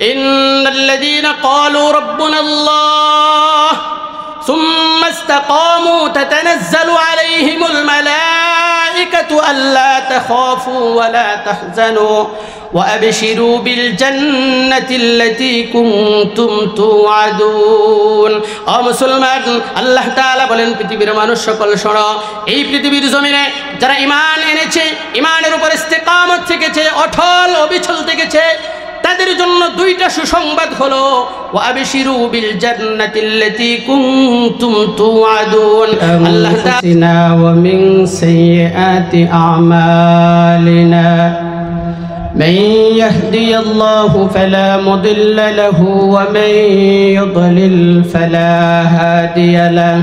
ইন্নাল্লাযীনা ক্বালু রাব্বুনাল্লাহ সুম্মা ইসতাকামু তাতানাজ্জালু আলাইহিমুল মালাইকাতু আল্লা তাখাফু ওয়া লা তাহজানু ওয়া আবশিরু বিল জান্নাতিল্লাতী কুনতুম তুআদুন। ও মুসলমান, আল্লাহ তাআলা বলেন, পৃথিবীর মানুষ সকল শোনো, এই পৃথিবীর জমিনে যারা ঈমান এনেছে, ঈমানের উপর ইস্তিকামত থেকেছে, অটল অবিচল থেকেছে, তাদের জন্য দুইটা সুসংবাদ হলো, ওয়া আবশিরু বিল জান্নাতিল্লাতী কুনতুম তুআদুন। আল্লাহ তাআলা ওয়া মিন সাইয়্যাতি আমালিনা من يهدي الله فلا مضل له ومن يضلل فلا هادي له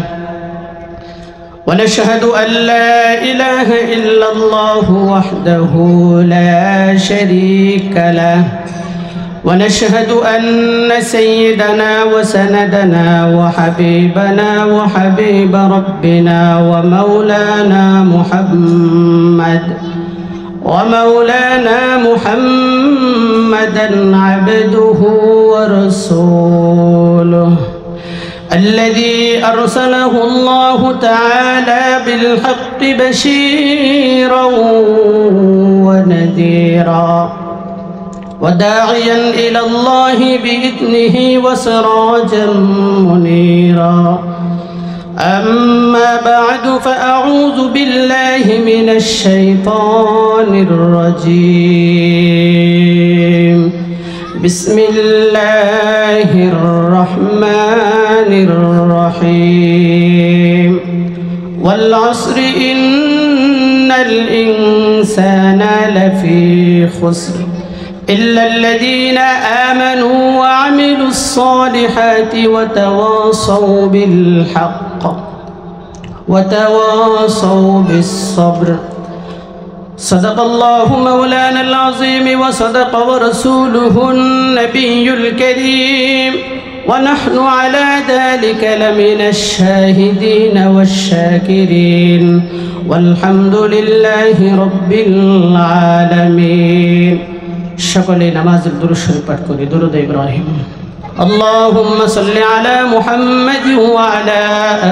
ونشهد أن لا إله إلا الله وحده لا شريك له ونشهد أن سيدنا وسندنا وحبيبنا وحبيب ربنا ومولانا محمدا عبده ورسوله الذي أرسله الله تعالى بالحق بشيرا ونذيرا وداعيا إلى الله بإذنه وسراجا منيرا. أما بعد فأعوذ بالله من الشيطان الرجيم. بسم الله الرحمن الرحيم. والعصر إن الإنسان لفي خسر إلا الذين آمنوا وعملوا الصالحات وتواصوا بالحق وتواصوا بالصبر. صدق الله مولانا العظيم وصدق ورسوله النبي الكريم ونحن على ذلك لمن الشاهدين والشاكرين والحمد لله رب العالمين. সকলে নামাজের দুরূদ শরীফ পাঠ করি। দুরূদ ইব্রাহিম। اللهم صل على محمد وعلى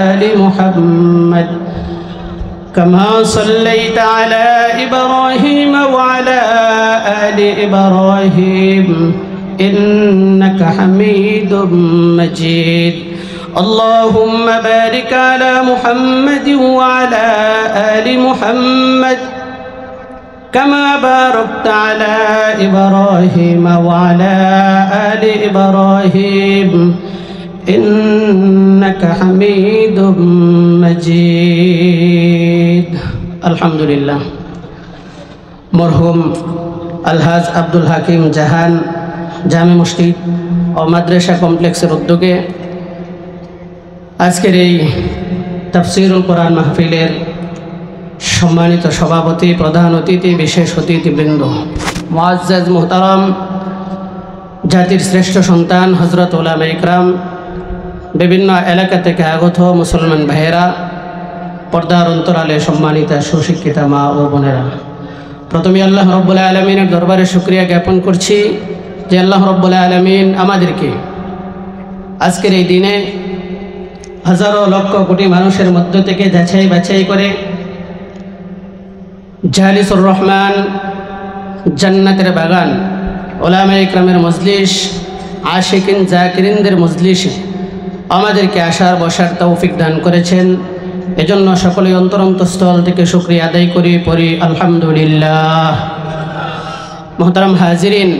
آل محمد كما صليت على إبراهيم وعلى آل إبراهيم إنك حميد مجيد. اللهم بارك على محمد وعلى آل محمد كما باركت على إبراهيم وعلى آل إبراهيم إنك حميد مجيد. الحمد لله. মরহুম আলহাজ আব্দুল হাকিম জাহান জামে মসজিদ ও মাদ্রাসা কমপ্লেক্সের উদ্যোগে আজকের এই তাফসীরুল কোরআন মাহফিলের সম্মানিত সভাপতি, প্রধান অতিথি, বিশেষ অতিথিবৃন্দ, মুআজ্জাজ মুহতারাম, জাতির শ্রেষ্ঠ সন্তান হযরত উলামা ইকরাম, বিভিন্ন এলাকা থেকে আগত মুসলমান ভাইয়েরা, পর্দার অন্তরালে সম্মানিত সুশিক্ষিতা মা ও বোনেরা, প্রথমে আল্লাহ রাব্বুল আলামিনের দরবারে শুকরিয়া জ্ঞাপন করছি যে আল্লাহ রাব্বুল আলামিন আমাদেরকে আজকের এই দিনে হাজারো লক্ষ কোটি মানুষের মধ্য থেকে যাচাই বাছাই করে জালিসুর রহমান জান্নাতের বাগান উলামা ইকরামের মজলিস, আশিকিন জাকিরিনদের মজলিসে আমাদেরকে আসার বসার তৌফিক দান করেছেন। এজন্য সকলে অন্তরন্তস্থল থেকে শুকরিয়া আদায় করি, পড়ি আলহামদুলিল্লাহ। মুহতারাম হাজিরিন,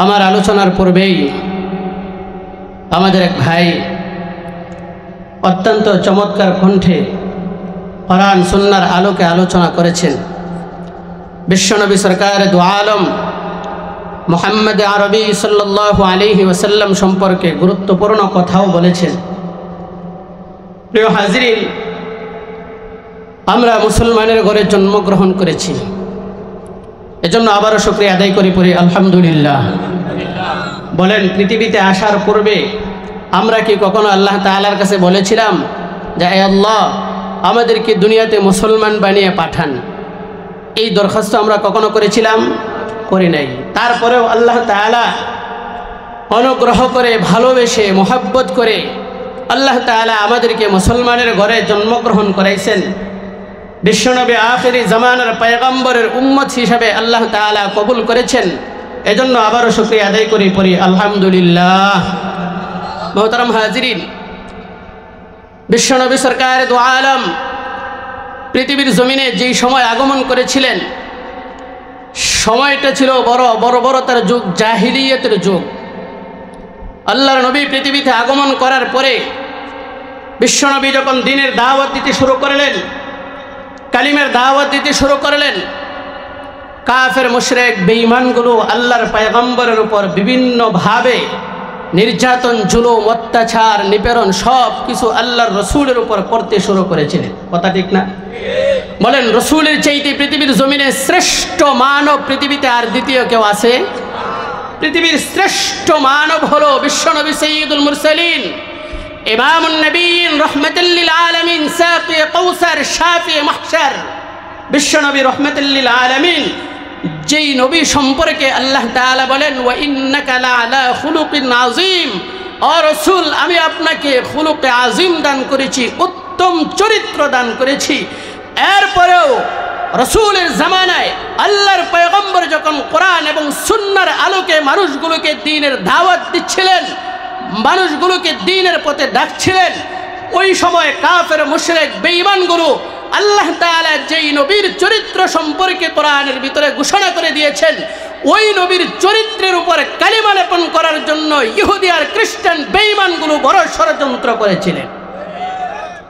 আমার আলোচনার পূর্বেই আমাদের এক ভাই অত্যন্ত চমৎকার কণ্ঠে কোরআন সুন্নাহর আলোকে আলোচনা করেছেন। বিশ্বনবী সরকার দু আলম মুহাম্মদ আরবি সাল্লাল্লাহু আলাইহি ওয়াসাল্লাম সম্পর্কে গুরুত্বপূর্ণ কথাও বলেছেন। প্রিয় হাজিরিন, আমরা মুসলমানের ঘরে জন্মগ্রহণ করেছি, এজন্য আবারও শুকরিয়া আদায় করি, পড়ি আলহামদুলিল্লাহ। বলেন, পৃথিবীতে আসার পূর্বে আমরা কি কখনো আল্লাহ তাআলার কাছে বলেছিলাম যে হে আল্লাহ, আমাদেরকে দুনিয়াতে মুসলমান বানিয়ে পাঠান? এই দরখাস্ত আমরা কখনো করেছিলাম? করি নাই। তারপরেও আল্লাহ তাআলা অনুগ্রহ করে, ভালোবেসে, মোহাব্বত করে আল্লাহ তাআলা আমাদেরকে মুসলমানের ঘরে জন্মগ্রহণ করাইছেন। বিশ্বনবী আখিরি জামানার পয়গম্বরের উম্মত হিসাবে আল্লাহ তাআলা কবুল করেছেন। এজন্য আবারও শুকরিয়া আদায় করি, পড়ি আলহামদুলিল্লাহ। মোহতারাম হাজিরিন, বিশ্বনবী সরকার দু আলম পৃথিবীর জমিনে যেই সময় আগমন করেছিলেন, সময়টা ছিল বর্বরতার যুগ, জাহিলিয়তের যুগ। আল্লাহর নবী পৃথিবীতে আগমন করার পরে বিশ্বনবী যখন দ্বীনের দাওয়াত দিতে শুরু করলেন, কালিমের দাওয়াত দিতে শুরু করলেন, কাফের মুশরিক বেঈমানগুলো আল্লাহর পয়গম্বরের উপর বিভিন্নভাবে নির্যাতন, জুলুম, অত্যাচার, নিপীড়ন সব কিছু আল্লাহর রসুলের উপর করতে শুরু করেছিলেন। কথা ঠিক না? বলেন, রসুলের চাইতে পৃথিবীর জমিনে শ্রেষ্ঠ মানব পৃথিবীতে আর দ্বিতীয় কেউ আছে? পৃথিবীর শ্রেষ্ঠ মানব হলো বিশ্বনবী সাইয়্যিদুল মুরসালিন, ইমামুন নবীন, রাহমাতুল লিল আলামিন, সাকি কাউসার, শাফি মাহশার। বিশ্বনবী রাহমাতুল লিল আলামিন, যেই নবী সম্পর্কে আল্লাহ তাআলা বলেন ওয়া ইন্নাকা লাআলা খুলুকিন আযীম, ও রাসূল আমি আপনাকে খুলুকে আযীম দান করেছি, উত্তম চরিত্র দান করেছি। এরপরেও রাসূলের জামানায় আল্লাহর পয়গম্বর যখন কোরআন এবং সুন্নাহর আলোকে মানুষগুলোকে দ্বীনের দাওয়াত দিচ্ছিলেন, মানুষগুলোকে দ্বীনের পথে ডাকছিলেন, ওই সময় কাফের মুশরিক বেঈমানগুলো আল্লাহ তাআলা যেই নবীর চরিত্র সম্পর্কে কোরআনের ভিতরে ঘোষণা করে দিয়েছেন, ওই নবীর চরিত্রের উপর কালিমা লেপন করার জন্য ইহুদি আর খ্রিস্টান বেঈমানগুলো বড় ষড়যন্ত্র করেছিলেন।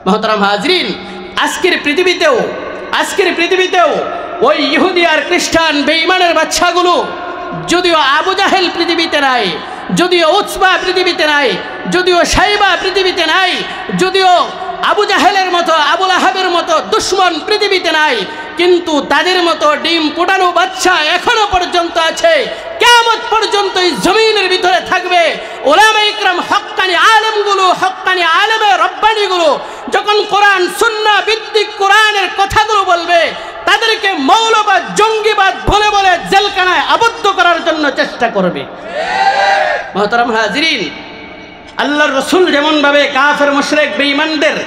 মুহতারাম হাজরিন, আজকের পৃথিবীতেও ওই ইহুদি আর খ্রিস্টান বেঈমানের বাচ্চাগুলো, যদিও আবু জাহেল পৃথিবীতে নাই, যদিও উতবা পৃথিবীতে নাই, যদিও সাইবা পৃথিবীতে নাই, যদিও আবু জাহেলের মতো, আবু লাহাবের মতো দুশ্মন পৃথিবীতে নাই, কিন্তু তাদের মতো ডিম ফুটানো বাচ্চা এখনো পর্যন্ত আছে। কিয়ামত পর্যন্ত এই জমিনের ভিতরে থাকবে। উলামায়ে ইকরাম, হক্কানি আলেমগুলো, হক্কানি আলেমে রব্বানিগুলো যখন কোরআন সুন্নাহ ভিত্তিক কোরআনের কথাগুলো বলবে, তাদেরকে মৌলবাদ, জঙ্গিবাদ বলে বলে জেলখানায় আবদ্ধ করার জন্য চেষ্টা করবে। মুহতারাম হাজিরিন, আল্লাহর রসুল যেমনভাবে কাফের মুশরিক বেঈমানদের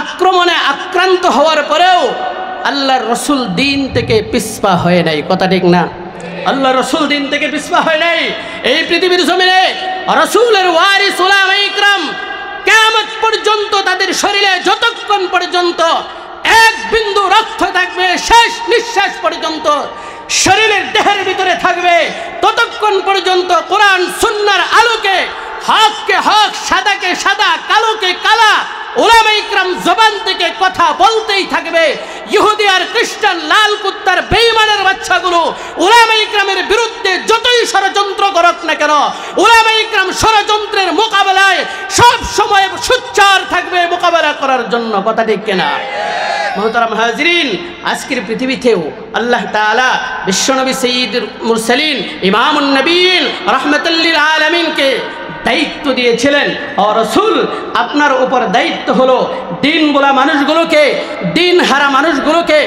আক্রমণে আক্রান্ত হওয়ার পরেও আল্লাহর রসুল দিন থেকে পিছপা হয় নাই। কথা ঠিক না? আল্লাহর রসুল দিন থেকে পিছপা হয় নাই। এই পৃথিবীর জমিনে রসুলের ওয়ারিস উলামায়ে ইকরাম কিয়ামত পর্যন্ত তাদের শরীরে যতক্ষণ পর্যন্ত এক বিন্দু রক্ত থাকবে, শেষ নিঃশ্বাস পর্যন্ত শরীরের দেহের ভিতরে থাকবে, ততক্ষণ পর্যন্ত কোরআন সুন্নাহর আলোকে হককে হক, সাদাকে সাদা, কালোকে কালা উলামায়ে ইকরাম জবান থেকে কথা বলতেই থাকবে। ইহুদি আর খ্রিস্টান লাল কুত্তার বেঈমানের বাচ্চাগুলো উলামায়ে ইকরামের বিরুদ্ধে যতই ষড়যন্ত্র করুক না কেন, উলামায়ে ইকরাম ষড়যন্ত্রের মোকাবেলায় সব সময় সোচ্চার থাকবে মোকাবেলা করার জন্য। কথা ঠিক কিনা? মুহতারাম হাজিরিন, আজকের পৃথিবীতেও আল্লাহ তাআলা বিশ্বনবী সাইয়্যিদুল মুরসালিন, ইমামুন নবীন, রাহমাতুল লিল আলামিনকে দায়িত্ব দিয়েছিলেন। ও রাসূল, আপনার উপর দায়িত্ব হলো দিন বলা মানুষগুলোকে, দিন হারা মানুষগুলোকে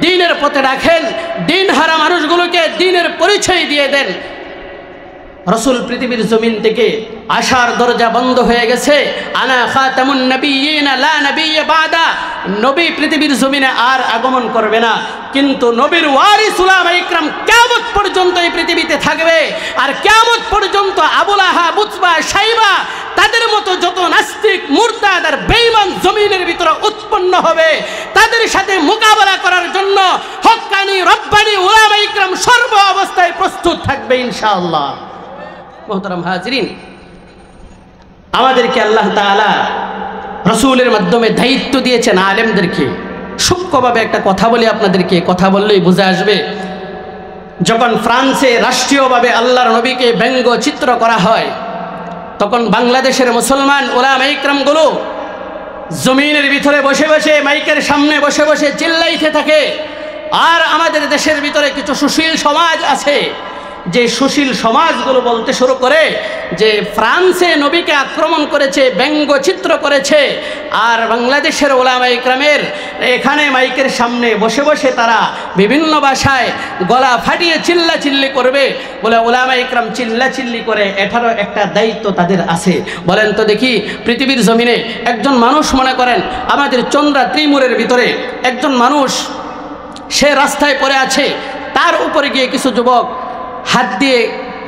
দিনের পথে রাখেন, দিন হারা মানুষগুলোকে দিনের পরিচয় দিয়ে দেন। রাসূল পৃথিবীর জমিন থেকে আসার দরজা বন্ধ হয়ে গেছে। আনা খাতামুন নবিয়্যিন লা নবিয়্য বাদা, নবী পৃথিবীর জমিনে আর আগমন করবে না, কিন্তু নবীর ওয়ারিস উলামায়ে ইকরাম কিয়ামত পর্যন্ত এই পৃথিবীতে থাকবে। আর কিয়ামত পর্যন্ত আবু লাহাব, উতবা, সাইবা তাদের মতো যত নাস্তিক, মুরতাদ আর বেঈমান জমিনের ভিতরে উৎপন্ন হবে, তাদের সাথে মোকাবেলা করার জন্য হক্কানি রব্বানি উলামায়ে ইকরাম সর্ব অবস্থায় প্রস্তুত থাকবে ইনশাআল্লাহ। মুহতারাম হাজিরিন, আমাদেরকে আল্লাহ তাআলা রাসূলের মাধ্যমে দায়িত্ব দিয়েছেন আলেমদেরকে। সূক্ষ্মভাবে একটা কথা বলি আপনাদেরকে, কথা বললেই বুঝে আসবে। যখন ফ্রান্সে রাষ্ট্রীয়ভাবে আল্লাহর নবীকে ব্যঙ্গচিত্র করা হয়, তখন বাংলাদেশের মুসলমান উলামায়ে ইকরামগুলো জমিনের ভিতরে বসে বসে, মাইকের সামনে বসে বসে চিল্লাইতে থাকে। আর আমাদের দেশের ভিতরে কিছু সুশীল সমাজ আছে, যে সুশীল সমাজগুলো বলতে শুরু করে যে ফ্রান্সে নবীকে আক্রমণ করেছে, ব্যঙ্গচিত্র করেছে, আর বাংলাদেশের ওলামা ইকরামের এখানে মাইকের সামনে বসে বসে তারা বিভিন্ন ভাষায় গলা ফাটিয়ে চিল্লাচিল্লি করবে, বলে ওলামা ইকরাম চিল্লাচিল্লি করে, এটারও একটা দায়িত্ব তাদের আছে। বলেন তো দেখি, পৃথিবীর জমিনে একজন মানুষ, মনে করেন আমাদের চন্দ্রা ত্রিমুরের ভিতরে একজন মানুষ, সে রাস্তায় পড়ে আছে, তার উপরে গিয়ে কিছু যুবক হাত দিয়ে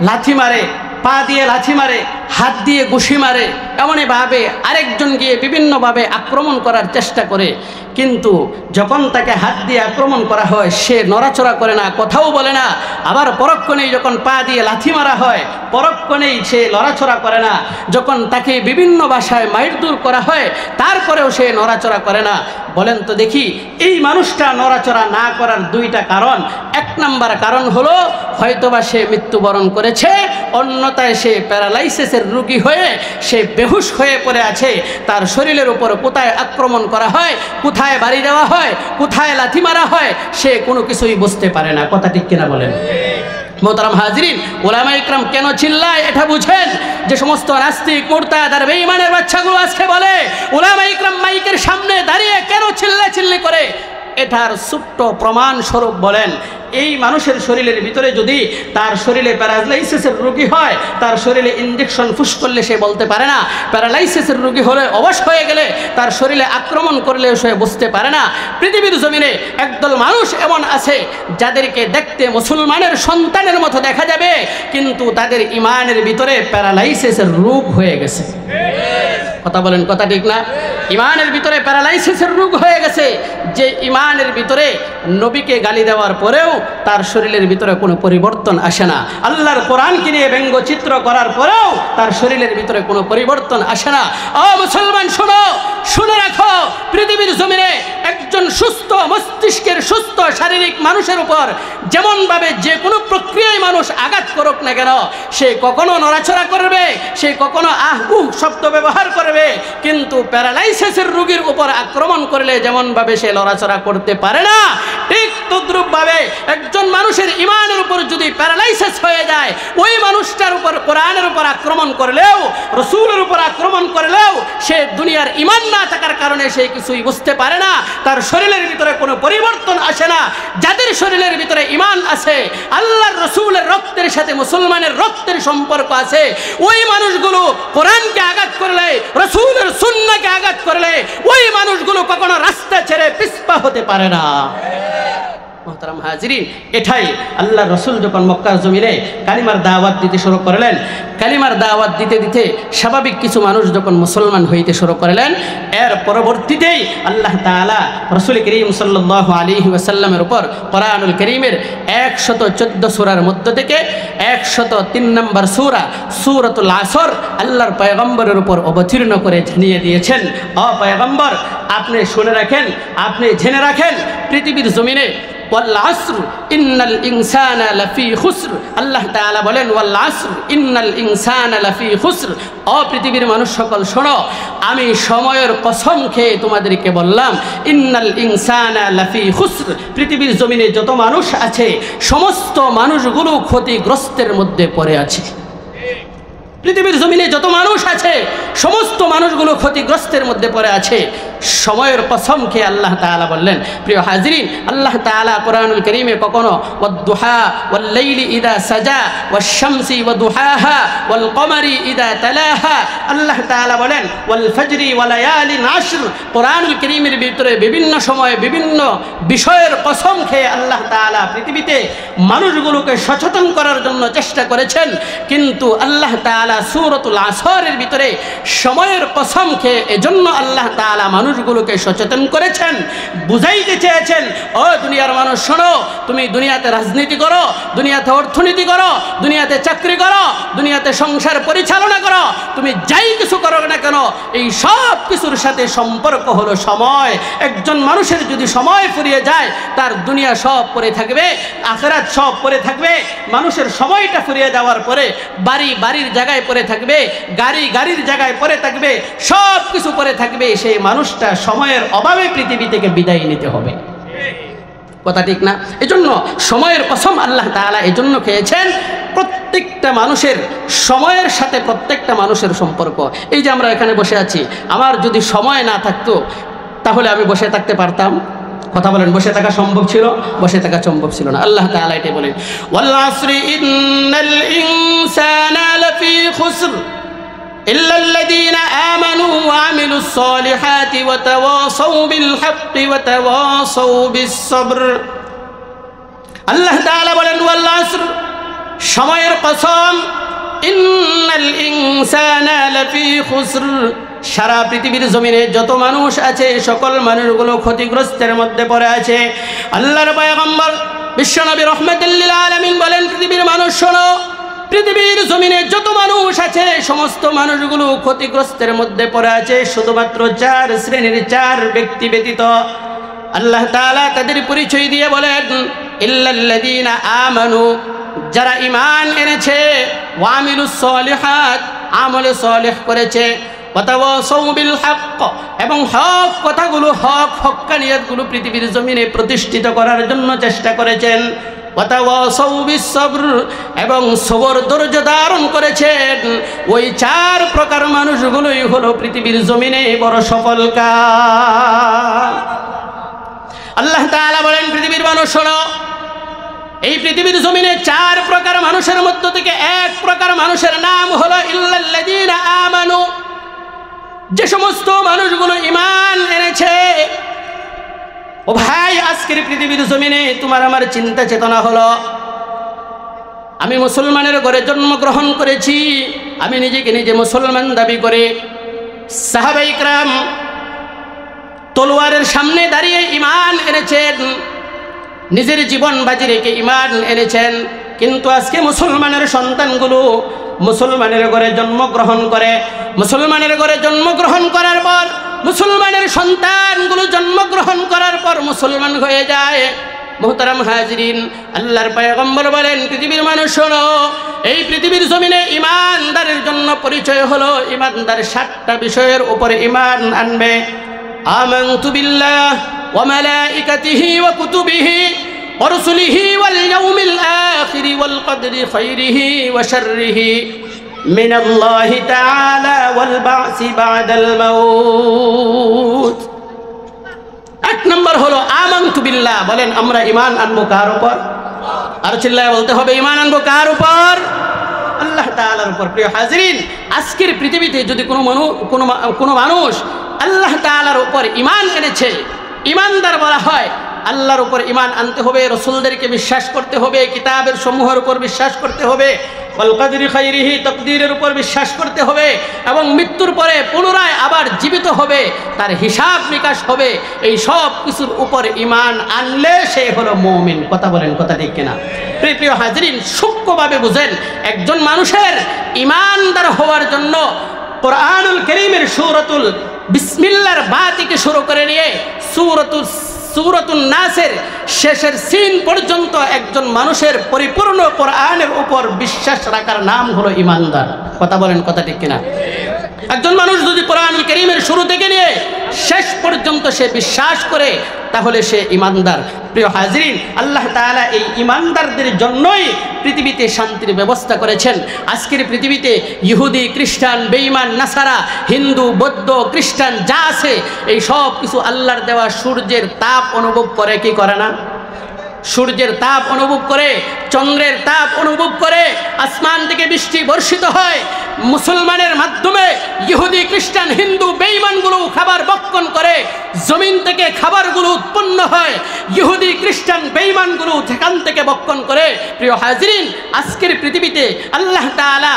লাথি মারে, পা দিয়ে লাথি মারে, হাত দিয়ে ঘুষি মারে, এমনইভাবে আরেকজন গিয়ে বিভিন্নভাবে আক্রমণ করার চেষ্টা করে। কিন্তু যখন তাকে হাত দিয়ে আক্রমণ করা হয় সে নড়াচড়া করে না, কথাও বলে না। আবার পরক্ষণেই যখন পা দিয়ে লাথি মারা হয় পরক্ষণেই সে নড়াচড়া করে না। যখন তাকে বিভিন্ন ভাষায় মারধর করা হয় তারপরেও সে নড়াচড়া করে না। বলেন তো দেখি, এই মানুষটা নড়াচড়া না করার দুইটা কারণ। এক নাম্বার কারণ হলো হয়তোবা সে মৃত্যুবরণ করেছে, অন্যথায় সে প্যারালাইসিসের রোগী হয়ে সে বেহুশ হয়ে পড়ে আছে। তার শরীরের উপর কোথায় আক্রমণ করা হয়, কোথায় বাড়ি দেওয়া হয়, কোথায় লাথি মারা হয়, সে কোনো কিছুই বুঝতে পারে না। কথা ঠিক কিনা বলেন? মোহতারাম হাজরিন, ওলামা ইকরাম কেন চিল্লায় এটা বুঝেন। যে সমস্ত নাস্তিক, মুরতাদ আর বেঈমানের বাচ্চাগুলো আজকে বলে ওলামা ইকরাম মাইকের সামনে দাঁড়িয়ে কেন চিল্লাচিল্লি করে, এটার ছোট্ট প্রমাণ স্বরূপ বলেন, এই মানুষের শরীরের ভিতরে যদি তার শরীরে প্যারালাইসিসের রোগী হয়, তার শরীরে ইনজেকশন ফুস করলে সে বলতে পারে না। প্যারালাইসিসের রোগী হলে, অবশ হয়ে গেলে, তার শরীরে আক্রমণ করলেও সে বুঝতে পারে না। পৃথিবীর জমিনে একদল মানুষ এমন আছে যাদেরকে দেখতে মুসলমানের সন্তানের মতো দেখা যাবে, কিন্তু তাদের ইমানের ভিতরে প্যারালাইসিসের রোগ হয়ে গেছে। কথা বলেন, কথা ঠিক না? ইমানের ভিতরে প্যারালাইসিসের রোগ হয়ে গেছে। যে ইমানের ভিতরে নবীকে গালি দেওয়ার পরেও তার শরীরের ভিতরে কোনো পরিবর্তন আসে না, আল্লাহর কোরআনকে নিয়ে ব্যঙ্গচিত্র করার পরেও তার শরীরের ভিতরে কোনো পরিবর্তন আসে না। ও মুসলমান, শোনো, শুনে রাখো, পৃথিবীর জমিনে একজন সুস্থ মস্তিষ্কের, সুস্থ শারীরিক মানুষের উপর যেমনভাবে যে কোনো প্রক্রিয়ায় মানুষ আঘাত করুক না কেন, সে কখনো নড়াচড়া করবে, সে কখনো আহ উহ শব্দ ব্যবহার করবে, কিন্তু প্যারালাইসিসের রোগীর উপর আক্রমণ করলে যেমনভাবে সে নড়াচড়া করতে পারে না, ঠিক তদ্রূপভাবে একজন মানুষের ইমানের উপর যদি প্যারালাইসিস হয়ে যায়, ওই মানুষটার উপর কোরআনের উপর আক্রমণ করলেও, রসুলের উপর আক্রমণ করলেও সে দুনিয়ার ইমান না থাকার কারণে সে কিছুই বুঝতে পারে না, তার শরীরের ভিতরে কোনো পরিবর্তন আসে না। যাদের শরীরের ভিতরে ইমান আছে, আল্লাহর রসুলের রক্তের সাথে মুসলমানের রক্তের সম্পর্ক আছে, ওই মানুষগুলো কোরআনকে আঘাত করলে, রসুলের সুন্নাহকে আঘাত করলে, ওই মানুষগুলো কখনো রাস্তা ছেড়ে পিছপা হতে পারে না। মোহতারাম হাজরিন, এটাই আল্লাহ রসুল যখন মক্কার জমিনে কালিমার দাওয়াত দিতে শুরু করলেন, কালিমার দাওয়াত দিতে দিতে স্বাভাবিক কিছু মানুষ যখন মুসলমান হইতে শুরু করলেন, এর পরবর্তীতেই আল্লাহ তাআলা রসুল করিম সাল্লাল্লাহু আলাইহি ওয়াসাল্লামের উপর কোরআনুল কারীমের 114 সূরার মধ্য থেকে 103 নম্বর সূরা সূরাতুল আসর আল্লাহর পয়গম্বরের উপর অবতীর্ণ করে জানিয়ে দিয়েছেন, ও পয়গম্বর, আপনি শুনে রাখেন, আপনি জেনে রাখেন, পৃথিবীর জমিনে ওয়াল আসর ইন্নাল ইনসানা লাফি খুসর, আল্লাহ তাআলা বলেন ওয়াল আসর ইন্নাল ইনসানা লাফি খুসর। ও পৃথিবীর মানুষ সকল শোনো, আমি সময়ের কসম খেয়ে তোমাদেরকে বললাম, ইন্নাল ইনসানা লাফি খুসর, পৃথিবীর জমিনে যত মানুষ আছে সমস্ত মানুষগুলো ক্ষতিগ্রস্তের মধ্যে পড়ে আছে। পৃথিবীর জমিনে যত মানুষ আছে সমস্ত মানুষগুলো ক্ষতিগ্রস্তের মধ্যে পড়ে আছে। সময়ের কসম খেয়ে আল্লাহ তাআলা বললেন। প্রিয় হাজরিন, আল্লাহ তাআলা কোরআনুল কারীমে কখনো ওয়াদ-দুহা ওয়াল-লাইলি ইযা সাজা ওয়াশ-শামসি ওয়াদুহাহা ওয়াল-কমারি ইযা তালাহা, আল্লাহ তাআলা বলেন ওয়াল-ফাজরি ওয়ালায়ালিন আশর। কোরআনুল কারীমের ভিতরে বিভিন্ন সময়ে বিভিন্ন বিষয়ের কসম খেয়ে আল্লাহ তাআলা পৃথিবীতে মানুষগুলোকে সচেতন করার জন্য চেষ্টা করেছেন, কিন্তু আল্লাহ তাআলা সূরাতুল আসরের ভিতরে সময়ের কসম খেয়ে এজন্য আল্লাহ তাআলা মানুষগুলোকে সচেতন করেছেন, বুঝাইতে চেয়েছেন, ও দুনিয়ার মানুষ শোনো, তুমি দুনিয়াতে রাজনীতি করো, দুনিয়াতে অর্থনীতি করো, দুনিয়াতে চাকরি করো, দুনিয়াতে সংসার পরিচালনা করো, তুমি যাই কিছু করো না কেন, এই সব কিছুর সাথে সম্পর্ক হলো সময়। একজন মানুষের যদি সময় ফুরিয়ে যায়, তার দুনিয়া সব পড়ে থাকবে, আখিরাত সব পড়ে থাকবে। মানুষের সময়টা ফুরিয়ে যাওয়ার পরে বাড়ি বাড়ির জায়গায় পড়ে থাকবে, গাড়ি গাড়ির জায়গায় পড়ে থাকবে, সব কিছু পড়ে থাকবে। সেই মানুষটা সময়ের অভাবে পৃথিবী থেকে বিদায় নিতে হবে। কথা ঠিক না? এজন্য সময়ের কসম আল্লাহ তাআলা এজন্য খেয়েছেন, প্রত্যেকটা মানুষের সময়ের সাথে প্রত্যেকটা মানুষের সম্পর্ক। এই যে আমরা এখানে বসে আছি, আমার যদি সময় না থাকতো তাহলে আমি বসে থাকতে পারতাম? কথা বলেন, বসে থাকা সম্ভব ছিল? বসে থাকা সম্ভব ছিল না। আল্লাহ তাআলা এটাই বলেন, ওয়াল আসরি ইন্নাল ইনসানা লাফি খুসর ইল্লাল্লাযীনা আমানু ওয়া আমিলুস সালিহাতি ওয়া তাওয়াসাউ বিল হাক্কি ওয়া তাওয়াসাউ বিস সবর। আল্লাহ তাআলা বলেন, ওয়াল আসর, সময়ের কসম, ইন্নাল ইনসানা লাফি খুসর, সারা পৃথিবীর জমিনে যত মানুষ আছে সকল মানুষগুলো ক্ষতিগ্রস্তের মধ্যে পড়ে আছে। আল্লাহর পয়গম্বর বিশ্বনবী রাহমাতুল লিল আলামিন বলেন, পৃথিবীর মানুষ শোনো, পৃথিবীর জমিনে যত মানুষ আছে সমস্ত মানুষগুলো ক্ষতিগ্রস্তের মধ্যে পড়ে আছে, শুধুমাত্র 4 শ্রেণীর 4 ব্যক্তি ব্যতীত। আল্লাহ তাআলা তাদের পরিচয় দিয়ে বলেন, ইল্লাল্লাযীনা আমানু, যারা ঈমান এনেছে, ওয়া আমিলুস সালিহাত, আমলে সালেহ করেছে, ওয়া তাওয়াসাউ বিল হক, এবং হক কথাগুলো, হক হক্কানিয়াতগুলো পৃথিবীর জমিনে প্রতিষ্ঠিত করার জন্য চেষ্টা করেছেন, ওয়া তাওয়াসাউ বিস সবর, এবং সবর ধৈর্য ধারণ করেছেন। ওই 4 প্রকার মানুষগুলোই হলো পৃথিবীর জমিনে বড় সফলকার। আল্লাহ তাআলা বলেন, পৃথিবীর মানুষ শোনো, এই পৃথিবীর জমিনে 4 প্রকার মানুষের মধ্য থেকে 1 প্রকার মানুষের নাম হলো ইল্লাল্লাযীনা আমানু, যে সমস্ত মানুষগুলো ঈমান এনেছে। ও ভাই, আজকের পৃথিবীর জমিনে তোমার আমার চিন্তা চেতনা হলো, আমি মুসলমানের ঘরে জন্মগ্রহণ করেছি, আমি নিজেকে নিজে মুসলমান দাবি করে। সাহাবায়ে ইকরাম তলোয়ারের সামনে দাঁড়িয়ে ঈমান এনেছেন, নিজের জীবন বাজি রেখে ঈমান এনেছেন। কিন্তু আজকে মুসলমানের সন্তানগুলো মুসলমানের ঘরে জন্মগ্রহণ করে, মুসলমানের ঘরে জন্মগ্রহণ করার পর, মুসলমানের সন্তানগুলো জন্মগ্রহণ করার পর মুসলমান হয়ে যায়। মুহতারাম হাজিরিন, আল্লাহর পয়গম্বর বলেন, পৃথিবীর মানুষ শোনো, এই পৃথিবীর জমিনে ঈমানদারের জন্য পরিচয় হলো, ঈমানদার 7টা বিষয়ের উপরে ঈমান আনবে। আমানতু বিল্লাহ ওয়া মালাইকাতিহি ওয়া কুতুবিহি ওয়া রুসুলিহি ওয়াল ইয়াউমিল আখির ওয়াল কদরি খাইরিহি ওয়া শাররিহি মিনাল্লাহি তাআলা ওয়াল বা'সি বা'দাল মাউত। 1 নম্বর হলো আমানতু বিল্লাহ। বলেন, আমরা ঈমান আনবো কার উপর? আর চিল্লায় বলতে হবে, ঈমান আনবো কার উপর? আল্লাহ তাআলার উপর। প্রিয় হাজিরিন, আজকের পৃথিবীতে যদি কোনো মানুষ আল্লাহ তাআলার উপর ঈমান এনেছে, ঈমানদার বলা হয়। আল্লাহর উপর ঈমান আনতে হবে, রাসূলদেরকে বিশ্বাস করতে হবে, কিতাবের সমূহের উপর বিশ্বাস করতে হবে, ওয়াল কদরি খাইরিহি, তাকদীরের উপর বিশ্বাস করতে হবে, এবং মৃত্যুর পরে পুনরায় আবার জীবিত হবে, তার হিসাব নিকাশ হবে। এই সব কিছুর উপর ঈমান আনলে সে হলো মুমিন। কথা বলেন, কথা ঠিক কিনা? প্রিয় হাজিরিন, সূক্ষ্মভাবে বুঝেন, একজন মানুষের ঈমানদার হওয়ার জন্য কোরআনুল কারীমের সূরাতুল বিসমিল্লাহর বা থেকে শুরু করে নিয়ে সূরাতুন নাসের শেষের সিন পর্যন্ত একজন মানুষের পরিপূর্ণ কোরআনের উপর বিশ্বাস রাখার নাম হলো ঈমানদার। কথা বলেন, কথা ঠিক কিনা? একজন মানুষ যদি কোরআনুল কারীমের শুরু থেকে নিয়ে শেষ পর্যন্ত সে বিশ্বাস করে, তাহলে সে ঈমানদার। প্রিয় হাজিরিন, আল্লাহ তাআলা এই ঈমানদারদের জন্যই পৃথিবীতে শান্তির ব্যবস্থা করেছেন। আজকের পৃথিবীতে ইহুদি, খ্রিস্টান, বেঈমান, নাসারা, হিন্দু, বৌদ্ধ, খ্রিস্টান যা আছে, এই সব কিছু আল্লাহর দেওয়া সূর্যের তাপ অনুভব করে কি করে না? সূর্যের তাপ অনুভব করে, চন্দ্রের তাপ অনুভব করে, আসমান থেকে বৃষ্টি বর্ষিত হয়। মুসলমানের মাধ্যমে ইহুদি, খ্রিস্টান, হিন্দু, বেঈমানগুলো খাবার ভক্ষণ করে, জমিন থেকে খাবারগুলো উৎপন্ন হয়, ইহুদি, খ্রিস্টান, বেঈমানগুলো সেখান থেকে ভক্ষণ করে। প্রিয় হাজিরিন, আজকের পৃথিবীতে আল্লাহ তাআলা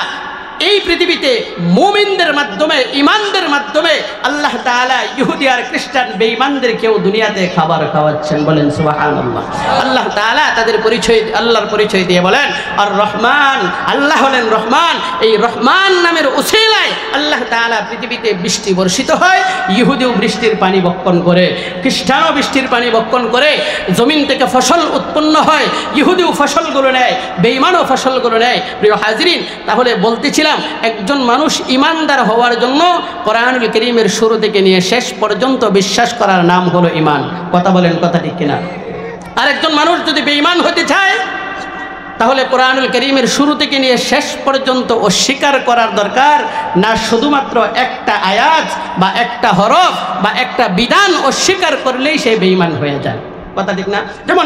এই পৃথিবীতে মুমিনদের মাধ্যমে, ঈমানদের মাধ্যমে আল্লাহ তাআলা ইহুদি আর খ্রিস্টান বেঈমানদেরকেও দুনিয়াতে খাবার খাওয়াচ্ছেন। বলেন সুবহানাল্লাহ। আল্লাহ তাআলা তাদের পরিচয়, আল্লাহর পরিচয় দিয়ে বলেন আর রহমান। আল্লাহ হলেন রহমান। এই রহমান নামের উসিলায় আল্লাহ তাআলা পৃথিবীতে বৃষ্টি বর্ষিত হয়। ইহুদিও বৃষ্টির পানি ভক্ষণ করে, খ্রিস্টানও বৃষ্টির পানি ভক্ষণ করে, জমিন থেকে ফসল উৎপন্ন হয়, ইহুদিও ফসলগুলো নেয়, বেঈমানও ফসলগুলো নেয়। প্রিয় হাজিরিন, তাহলে বলতেছিলাম, একজন মানুষ ঈমানদার হওয়ার জন্য কোরআনুল কারীমের শুরু থেকে নিয়ে শেষ পর্যন্ত বিশ্বাস করার নাম হলো ঈমান। কথা বলেন, কথা ঠিক কিনা? আরেকজন মানুষ যদি বেঈমান হতে চায় তাহলে কোরআনুল কারীমের শুরু থেকে নিয়ে শেষ পর্যন্ত অস্বীকার করার দরকার না, শুধুমাত্র একটা আয়াত বা একটা হরফ বা একটা বিধান অস্বীকার করলেই সে বেঈমান হয়ে যায়। কথা ঠিক না? যেমন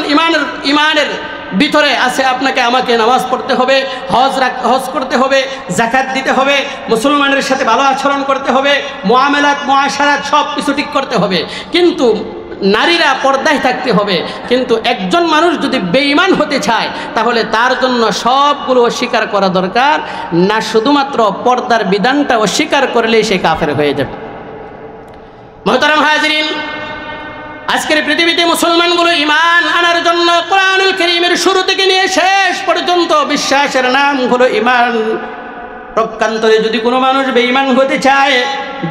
ইমানের ভিতরে আছে আপনাকে আমাকে নামাজ পড়তে হবে, হজ করতে হবে, যাকাত দিতে হবে, মুসলমানের সাথে ভালো আচরণ করতে হবে, মুআমালাত মুআশারাত সব কিছু ঠিক করতে হবে, কিন্তু নারীরা পর্দায় থাকতে হবে। কিন্তু একজন মানুষ যদি বেঈমান হতে চায় তাহলে তার জন্য সবগুলো অস্বীকার করা দরকার না, শুধুমাত্র পর্দার বিধানটা অস্বীকার করলেই সে কাফের হয়ে যাবে। মুহতারাম হাজিরিন, আজকের পৃথিবীতে মুসলমানগুলো ঈমান আনার জন্য কোরআনুল কারীমের শুরু থেকে নিয়ে শেষ পর্যন্ত বিশ্বাসের নাম হলো ঈমান। প্রকান্তরে যদি কোনো মানুষ বেঈমান হতে চায়,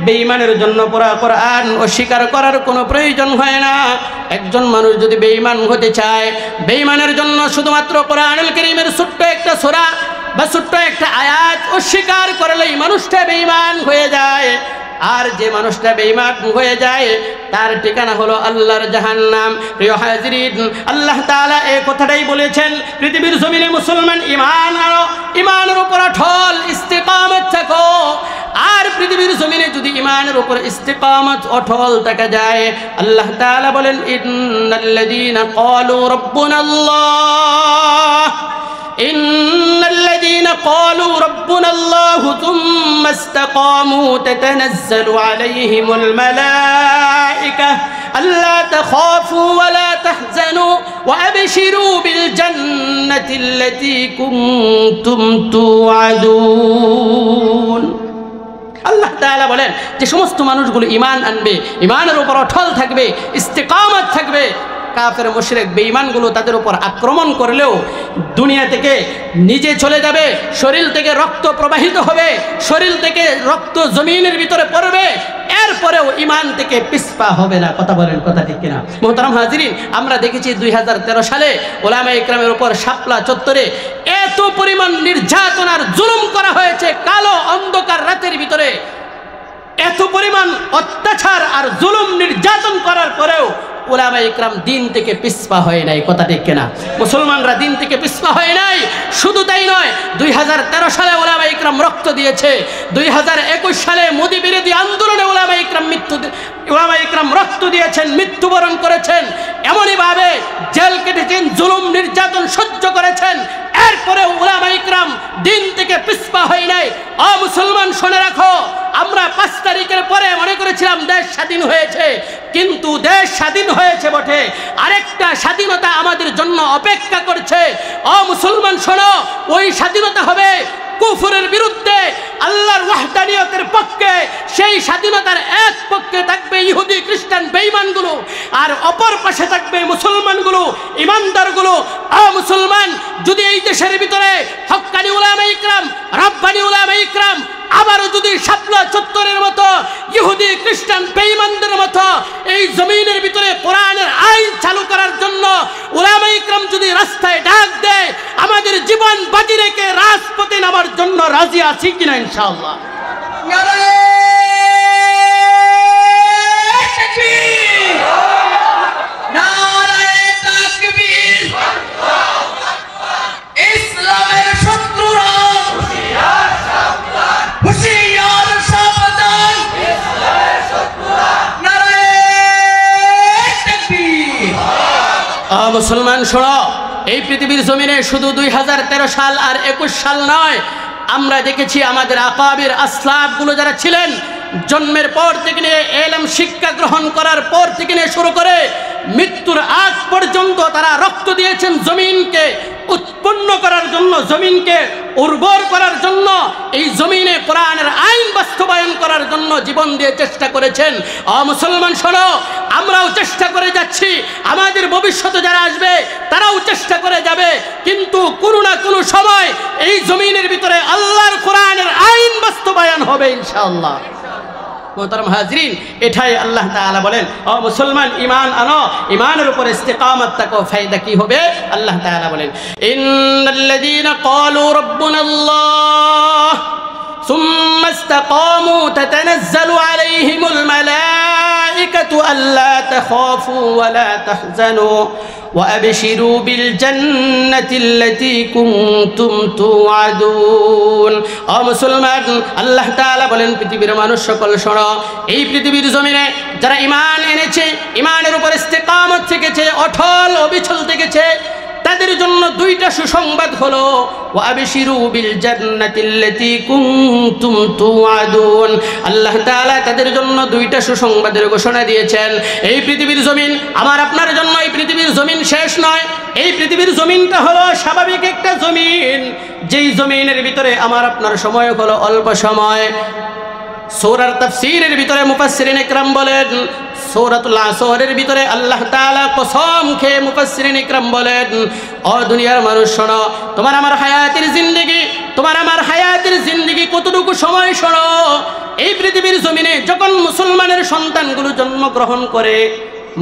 বেঈমানের জন্য পুরা কোরআন অস্বীকার করার কোনো প্রয়োজন হয় না। একজন মানুষ যদি বেঈমান হতে চায়, বেঈমানের জন্য শুধুমাত্র কোরআনুল কারীমের ছোট্ট একটা সূরা বা ছোট্ট একটা আয়াত অস্বীকার করলেই মানুষটা বেঈমান হয়ে যায়। আর যে মানুষটা বেঈমান হয়ে যায় তার ঠিকানা হলো আল্লাহর জাহান্নাম। প্রিয় হাজিরিন, আল্লাহ তাআলা এই কথাটাই বলেছেন, পৃথিবীর জমিনে মুসলমান ঈমান আনো, ঈমানের উপর অটল ইস্তিকামত থাকো। আর পৃথিবীর জমিনে যদি ঈমানের উপর ইস্তিকামত অটল থাকা যায়, আল্লাহ তাআলা বলেন ইন্নাল্লাযীনা ক্বালু রাব্বুনাল্লাহ إن الذين قالوا ربنا الله ثم استقاموا تتنزل عليهم الملائكة ألا تخافوا ولا تحزنوا وأبشروا بالجنة التي كنتم توعدون। আল্লাহ তাআলা বলেন যে সমস্ত মানুষগুলো ঈমান আনবে, ঈমানের উপর অটল থাকবে, ইস্তিকামত থাকবে, কাফের মুশরিক বেঈমানগুলো তাদের উপর আক্রমণ করলেও দুনিয়া থেকে নিজে চলে যাবে, শরীর থেকে রক্ত প্রবাহিত হবে, শরীর থেকে রক্ত জমিনের ভিতরে পড়বে, এরপরেও ঈমান থেকে পিছপা হবে না। কথা বলেন, কথা ঠিক কিনা? মুহতারাম হাজিরিন, আমরা দেখেছি 2013 সালে ওলামায়ে ইকরামের উপর শাপলা চত্বরে এত পরিমাণ নির্যাতন আর জুলুম করা হয়েছে, কালো অন্ধকার রাতের ভিতরে এত পরিমাণ অত্যাচার আর জুলুম নির্যাতন করার পরেও ওলামায়ে ইকরাম দিন থেকে পিছপা হয় নাই। কথা ঠিক কিনা? মুসলমানরা দিন থেকে পিছপা হয় নাই। শুধু তাই নয়, 2013 সালে ওলামায়ে ইকরাম রক্ত দিয়েছে, 2021 সালে মোদী বিরোধী আন্দোলনে ওলামায়ে ইকরাম রক্ত দিয়েছেন, মৃত্যুবরণ করেছেন, এমনইভাবে জেল কেটেছেন, জুলুম নির্যাতন সহ্য করেছেন, এরপরে ওলামায়ে ইকরাম দিন থেকে পিছপা হয় নাই। ও মুসলমান, শুনে রাখো, আমরা 5 তারিখের পরে মনে করেছিলাম দেশ স্বাধীন হয়েছে, কিন্তু দেশ স্বাধীন হয়েছে বটে, আরেকটা স্বাধীনতা আমাদের জন্য অপেক্ষা করছে। ও মুসলমান শোনো, ওই স্বাধীনতা হবে কুফরের বিরুদ্ধে, আল্লাহর ওয়াহদানিয়তের পক্ষে। সেই স্বাধীনতার এক পক্ষে থাকবে ইহুদি খ্রিস্টান বেঈমানগুলো, আর অপর পাশে থাকবে মুসলমানগুলো, ইমানদারগুলো। ও মুসলমান, যদি এই দেশের ভিতরে হক্কানি উলামায়ে ইকরাম, রাব্বানি উলামায়ে ইকরাম আবারও যদি শাপলা চত্বরের মতো ইহুদি খ্রিস্টান বেঈমানদের মতো এই জমিনের ভিতরে কোরআনের আইন চালু করার জন্য উলামায়ে ইকরাম যদি রাস্তায় ডাক দেয়, আমাদের জীবন বাজি রেখে রাজপথে নামার জন্য রাজি আছি কিনা ইনশাআল্লাহ? ইসলামের শত্রুরা মুসলমান শোনো, এই পৃথিবীর জমিনে শুধু 2013 সাল আর 21 সাল নয়, আমরা দেখেছি আমাদের আকাবির আসলাফগুলো যারা ছিলেন, জন্মের পর থেকে নিয়ে ইলম শিক্ষা গ্রহণ করার পর থেকে নিয়ে শুরু করে মৃত্যুর আগ পর্যন্ত তারা রক্ত দিয়েছেন জমিনকে উৎপন্ন করার জন্য, জমিনকে উর্বর করার জন্য, এই জমিনে কোরআনের আইন বাস্তবায়ন করার জন্য জীবন দিয়ে চেষ্টা করেছেন। মুসলমান শোনো, আমরাও চেষ্টা করে যাচ্ছি, আমাদের ভবিষ্যতে যারা আসবে তারাও চেষ্টা করে যাবে, কিন্তু কোনো না কোনো সময় এই জমিনের ভিতরে আল্লাহর কোরআনের আইন বাস্তবায়ন হবে ইনশাআল্লাহ। মোহতারাম হাজরিন, এটাই আল্লাহ তাআলা বলেন, ও মুসলমান ঈমান আনো, ঈমানের উপর ইস্তিকামত থাকো, ফায়দা কি হবে? আল্লাহ তাআলা বলেন ইন্নাল্লাযীনা ক্বালু রাব্বুনাল্লাহ সুম্মা ইসতাকামু তাতানাজ্জালু আলাইহিমুল মালায়েকা মালাইকাতু আল্লা তাখাফু ওয়া লা তাহজানু ওয়া আবশিরু বিল জান্নাতিল্লাতী কুনতুম তুআদুন। ও মুসলমান, আল্লাহ তাআলা বলেন পৃথিবীর মানুষ সকল শোনো, এই পৃথিবীর জমিনে যারা ঈমান এনেছে, ঈমানের উপর ইস্তেকামত থেকেছে, অটল অবিচল থেকেছে, তাদের জন্য দুইটা সুসংবাদ হলো ওয়া আবশিরু বিল জান্নাতিল্লাতী কুনতুম তুআদুন। আল্লাহ তাআলা তাদের জন্য দুইটা সুসংবাদের ঘোষণা দিয়েছেন। এই পৃথিবীর জমিন আমার আপনার জন্য, এই পৃথিবীর জমিন শেষ নয়। এই পৃথিবীর জমিনটা হলো স্বাভাবিক একটা জমিন, যেই জমিনের ভিতরে আমার আপনার সময় হলো অল্প সময়। সূরার তাফসীরের ভিতরে মুফাসসিরিন ইকরাম বলেন, সূরাতুল আসরের ভিতরে আল্লাহ তাআলা কসম খেয়ে মুফাসসিরিন ইকরাম বলেন, ও দুনিয়ার মানুষ শোনো, তোমার আমার হায়াতের জিন্দেগি, তোমার আমার হায়াতের জিন্দেগি কতটুকু সময় শোনো। এই পৃথিবীর জমিনে যখন মুসলমানের সন্তানগুলো জন্মগ্রহণ করে,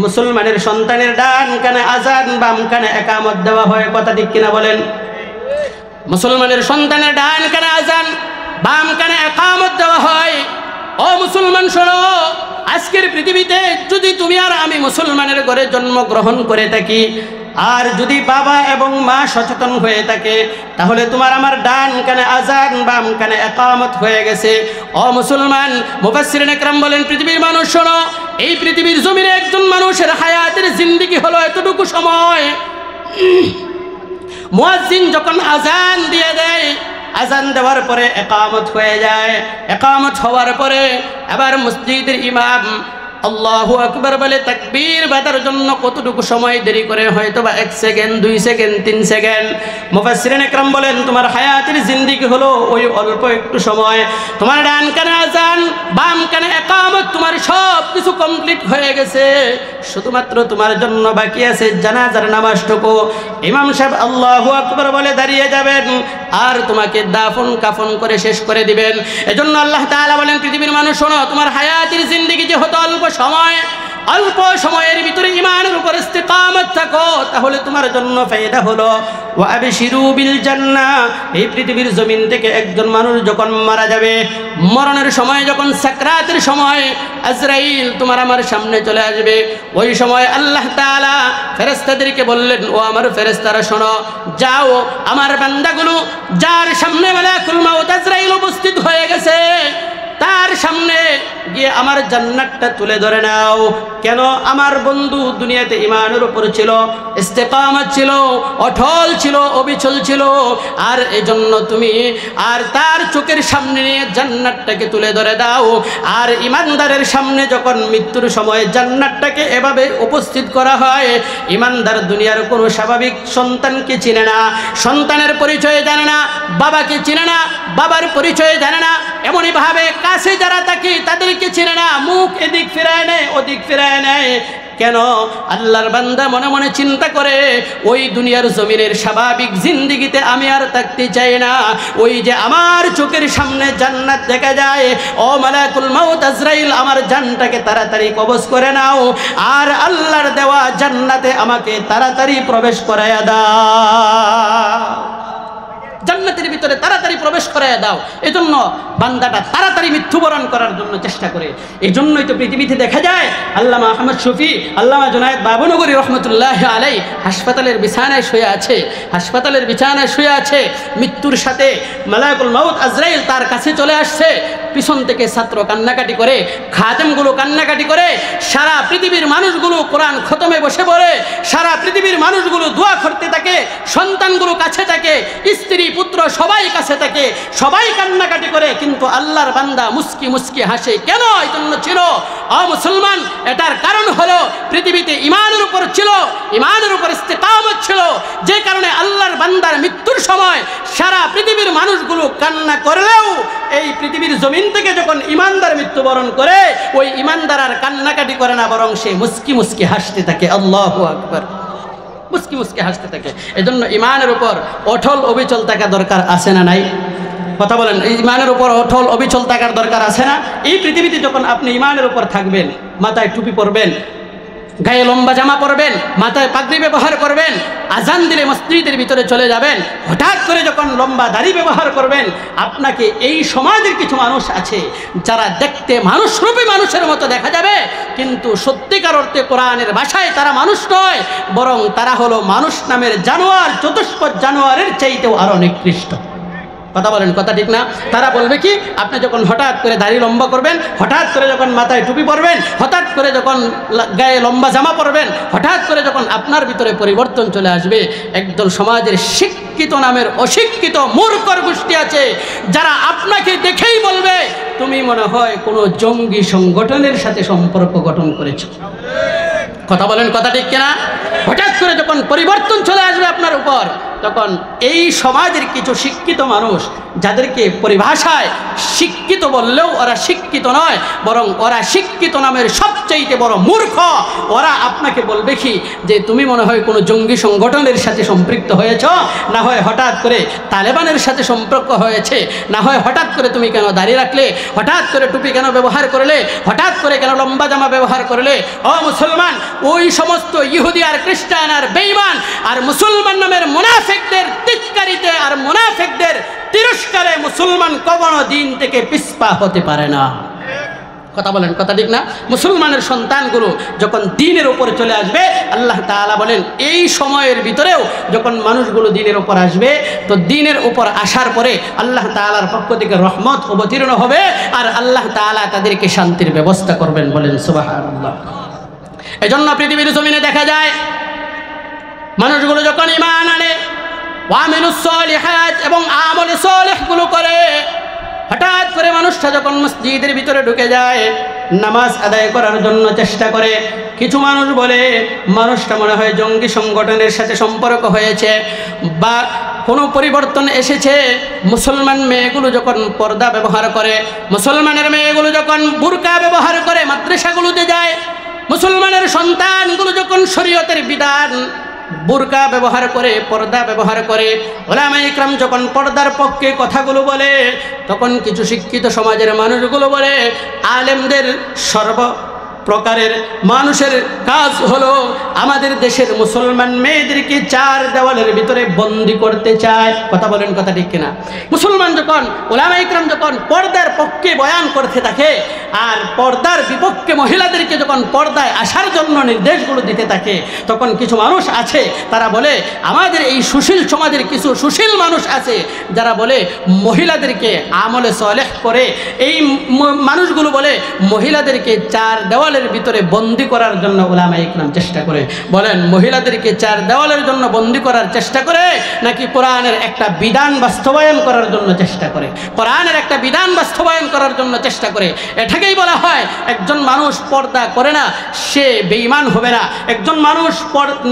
মুসলমানের সন্তানের ডান কানে আযান, বাম কানে ইকামত দেওয়া হয়। কথা ঠিক কিনা বলেন? মুসলমানের সন্তানের ডান কানে আযান, বাম কানে ইকামত দেওয়া হয়। ও মুসলমান শোনো, আজকের পৃথিবীতে যদি তুমি আর আমি মুসলমানের ঘরে জন্মগ্রহণ করে থাকি, আর যদি বাবা এবং মা সচেতন হয়ে থাকে, তাহলে তোমার আমার ডান কানে আযান, বাম কানে ইকামত হয়ে গেছে। ও মুসলমান, মুফাসসিরিন ইকরাম বলেন পৃথিবীর মানুষ শোনো, এই পৃথিবীর জমিনে একজন মানুষের হায়াতের জিন্দেগি হলো এতটুকু সময়। মুয়াজ্জিন যখন আযান দিয়ে দেয়, আযান দেওয়ার পরে ইকামত হয়ে যায়, ইকামত হওয়ার পরে আবার মসজিদের ইমাম আল্লাহু আকবার বলে তাকবীর বাঁধার জন্য কতটুকু সময় দেরি করে, হয়তো বা 1 সেকেন্ড, 2 সেকেন্ড, 3 সেকেন্ড। মুফাসসিরিন ইকরাম বলেন তোমার হায়াতের জিন্দেগি হলো ওই অল্প একটু সময়। তোমার ডান কানে আযান, বাম কানে ইকামত, তোমার সব কিছু কমপ্লিট হয়ে গেছে, শুধুমাত্র তোমার জন্য বাকি আছে জানাজার নামাজটুকু। ইমাম সাহেব আল্লাহু আকবার বলে দাঁড়িয়ে যাবেন, আর তোমাকে দাফন কাফন করে শেষ করে দিবেন। এজন্য আল্লাহ তাআলা বলেন পৃথিবীর মানুষ শোনো, তোমার হায়াতের জিন্দেগি যে হতো অল্প সময়, অল্প সময়ের ভিতরে ঈমানের উপর ইস্তিকামত থাকো, তাহলে তোমার জন্য ফায়দা হলো ওয়া আবশিরু বিল জান্নাহ। এই পৃথিবীর জমিন থেকে একজন মানুষ যখন মারা যাবে, মরণের সময় যখন সাকরাতের সময় আজরাইল তোমার আমার সামনে চলে আসবে, ওই সময় আল্লাহ তাআলা ফেরেশতাদেরকে বললেন, ও আমার ফেরেশতারা শোনো, যাও আমার বান্দাগুলো যার সামনে মালাকুল মাউত আজরাইল উপস্থিত হয়ে গেছে, তার সামনে গিয়ে আমার জান্নাতটা তুলে ধরে নাও। কেন? আমার বন্ধু দুনিয়াতে ঈমানের উপর ছিল, ইস্তেকামত ছিল, অটল ছিল, অবিচল ছিল, আর এজন্য তুমি আর তার চোখের সামনে নিয়ে জান্নাতটাকে তুলে ধরে দাও। আর ঈমানদারের সামনে যখন মৃত্যুর সময় জান্নাতটাকে এভাবে উপস্থিত করা হয়, ঈমানদার দুনিয়ার কোনো স্বাভাবিক সন্তানকে চিনে না, সন্তানের পরিচয় জানে না, বাবাকে চিনে না, বাবার পরিচয় জানে না, এমনইভাবে কাছে যারা থাকে তাদেরকে চিনে না, মুখ এদিক ফিরায় নেয়, ওদিক ফিরায় নেয়। কেন? আল্লাহর বান্দা মনে মনে চিন্তা করে, ওই দুনিয়ার জমিনের স্বাভাবিক জিন্দেগিতে আমি আর থাকতে চাই না। ওই যে আমার চোখের সামনে জান্নাত দেখা যায়, ও মালাকুল মাউত আজরাইল আমার জানটাকে তাড়াতাড়ি কবজ করে নাও, আর আল্লাহর দেওয়া জান্নাতে আমাকে তাড়াতাড়ি প্রবেশ করায়া দাও, জান্নাতের ভিতরে তাড়াতাড়ি প্রবেশ করায় দাও। এজন্য বান্দাটা তাড়াতাড়ি মৃত্যুবরণ করার জন্য চেষ্টা করে। এই জন্যই তো পৃথিবীতে দেখা যায় আল্লামা আহমদ শফি, আল্লামা জুনায়েদ বাবনগরী রহমতুল্লাহ আলাই হাসপাতালের বিছানায় শুয়ে আছে, হাসপাতালের বিছানায় শুয়ে আছে, মৃত্যুর সাথে মালাকুল মাউত আজরাইল তার কাছে চলে আসছে। পিছন থেকে ছাত্র কান্নাকাটি করে, খাদেমগুলো কান্নাকাটি করে, সারা পৃথিবীর মানুষগুলো কোরআন খতমে বসে পড়ে, সারা পৃথিবীর মানুষগুলো দোয়া করতে থাকে, সন্তানগুলো কাছে থাকে, স্ত্রী পুত্র সবাই কাছে থাকে, সবাই কান্নাকাটি করে, কিন্তু আল্লাহর বান্দা মুস্কি মুস্কি হাসে। কেন? এই জন্য ছিল মুসলমান, এটার কারণ হলো পৃথিবীতে ঈমানের উপর ছিল, ঈমানের উপর ইস্তিকামত ছিল, যে কারণে আল্লাহর বান্দার মৃত্যুর সময় সারা পৃথিবীর মানুষগুলো কান্না করলেও এই পৃথিবীর জমিন থেকে যখন ঈমানদার মৃত্যুবরণ করে, ওই ঈমানদার আর কান্নাকাটি করে না, বরং সে মুস্কি মুস্কি হাসতে থাকে। আল্লাহু আকবার, মুস্কি মুস্কি হাসতে থাকে। এজন্য ঈমানের উপর অটল অবিচল থাকা দরকার আছে না নাই? কথা বলেন, ঈমানের উপর অটল অবিচল থাকার দরকার আছে না? এই পৃথিবীতে যখন আপনি ঈমানের উপর থাকবেন, মাথায় টুপি পরবেন, গায়ে লম্বা জামা পরবেন, মাথায় পাগড়ি ব্যবহার করবেন, আজান দিলে মসজিদের ভিতরে চলে যাবেন, হঠাৎ করে যখন লম্বা দাড়ি ব্যবহার করবেন, আপনাকে এই সমাজের কিছু মানুষ আছে যারা দেখতে মানুষরূপী মানুষের মতো দেখা যাবে, কিন্তু সত্যিকার অর্থে কোরআনের ভাষায় তারা মানুষ নয়, বরং তারা হলো মানুষ নামের জানোয়ার, চতুষ্পদ জানোয়ারের চাইতেও আরো নিকৃষ্ট। কথা বলেন, কথা ঠিক না? তারা বলবে কি, আপনি যখন হঠাৎ করে দাড়ি লম্বা করবেন, হঠাৎ করে যখন মাথায় টুপি পরবেন, হঠাৎ করে যখন গায়ে লম্বা জামা পরবেন, হঠাৎ করে যখন আপনার ভিতরে পরিবর্তন চলে আসবে, একদল সমাজের শিক্ষিত নামের অশিক্ষিত মূর্খর গোষ্ঠী আছে যারা আপনাকে দেখেই বলবে তুমি মনে হয় কোনো জঙ্গি সংগঠনের সাথে সম্পর্ক গঠন করেছো। কথা বলেন, কথা ঠিক কিনা? হঠাৎ করে যখন পরিবর্তন চলে আসবে আপনার উপর, তখন এই সমাজের কিছু শিক্ষিত মানুষ, যাদেরকে পরিভাষায় শিক্ষিত বললেও ওরা শিক্ষিত নয়, বরং ওরা শিক্ষিত নামের সবচাইতে বড় মূর্খ, ওরা আপনাকে বলবে কি যে তুমি মনে হয় কোনো জঙ্গি সংগঠনের সাথে সম্পৃক্ত হয়েছ, না হয় হঠাৎ করে তালেবানের সাথে সম্পর্ক হয়েছে, না হয় হঠাৎ করে তুমি কেন দাড়ি রাখলে, হঠাৎ করে টুপি কেন ব্যবহার করলে, হঠাৎ করে কেন লম্বা জামা ব্যবহার করলে। ও মুসলমান, ওই সমস্ত ইহুদি আর খ্রিস্টান আর বেঈমান আর মুসলমান নামের মুনাফিকদের তিরস্কারিতে আর মুনাফিকদের তিরস্কারে মুসলমান কখনো দিন থেকে পিছপা হতে পারে না। কথা বলেন, কথা ঠিক না? মুসলমানের সন্তানগুলো যখন দ্বীনের উপরে চলে আসবে, আল্লাহ তাআলা বলেন এই সময়ের ভিতরেও যখন মানুষগুলো দ্বীনের উপর আসবে, তো দ্বীনের উপর আসার পরে আল্লাহ তাআলার পক্ষ থেকে রহমত অবতীর্ণ হবে আর আল্লাহ তাআলা তাদেরকে শান্তির ব্যবস্থা করবেন। বলেন সুবহানাল্লাহ। এজন্য পৃথিবীর জমিনে দেখা যায় মানুষগুলো যখন ঈমান আনে, ওয়ামিলুস সালিহাত এবং আমলে সালেহগুলো করে, হঠাৎ করে মানুষটা যখন মসজিদের ভিতরে ঢুকে যায়, নামাজ আদায় করার জন্য চেষ্টা করে, কিছু মানুষ বলে মানুষটা মনে হয় জঙ্গি সংগঠনের সাথে সম্পর্ক হয়েছে বা কোনো পরিবর্তন এসেছে। মুসলমান মেয়েগুলো যখন পর্দা ব্যবহার করে, মুসলমানের মেয়েগুলো যখন বুরকা ব্যবহার করে মাদ্রাসাগুলোতে যায়, মুসলমানের সন্তানগুলো যখন শরীয়তের বিধান বুরকা ব্যবহার করে, পর্দা ব্যবহার করে, উলামায়ে ইকরাম যখন পর্দার পক্ষে কথাগুলো বলে, তখন কিছু শিক্ষিত সমাজের মানুষগুলো বলে আলেমদের সর্ব প্রকারের মানুষের কাজ হলো আমাদের দেশের মুসলমান মেয়েদেরকে চার দেওয়ালের ভিতরে বন্দি করতে চায়। কথা বলেন, কথা ঠিক কিনা? মুসলমান যখন উলামায়ে ইকরাম যখন পর্দার পক্ষে বয়ান করতে থাকে আর পর্দার বিপক্ষে মহিলাদেরকে যখন পর্দায় আসার জন্য নির্দেশগুলো দিতে থাকে, তখন কিছু মানুষ আছে তারা বলে, আমাদের এই সুশীল সমাজের কিছু সুশীল মানুষ আছে যারা বলে মহিলাদেরকে আমলে সালেহ করে, এই মানুষগুলো বলে মহিলাদেরকে চার দেওয়ালের ভিতরে বন্দি করার জন্য উলামায়ে ইকরাম চেষ্টা করে। বলেন, মহিলাদেরকে চার দেওয়ালের জন্য বন্দি করার চেষ্টা করে নাকি কোরআনের একটা বিধান বাস্তবায়ন করার জন্য চেষ্টা করে? কোরআনের একটা বিধান বাস্তবায়ন করার জন্য চেষ্টা করে। এটাকেই বলা হয় একজন মানুষ পর্দা করে না সে বেঈমান হবে না। একজন মানুষ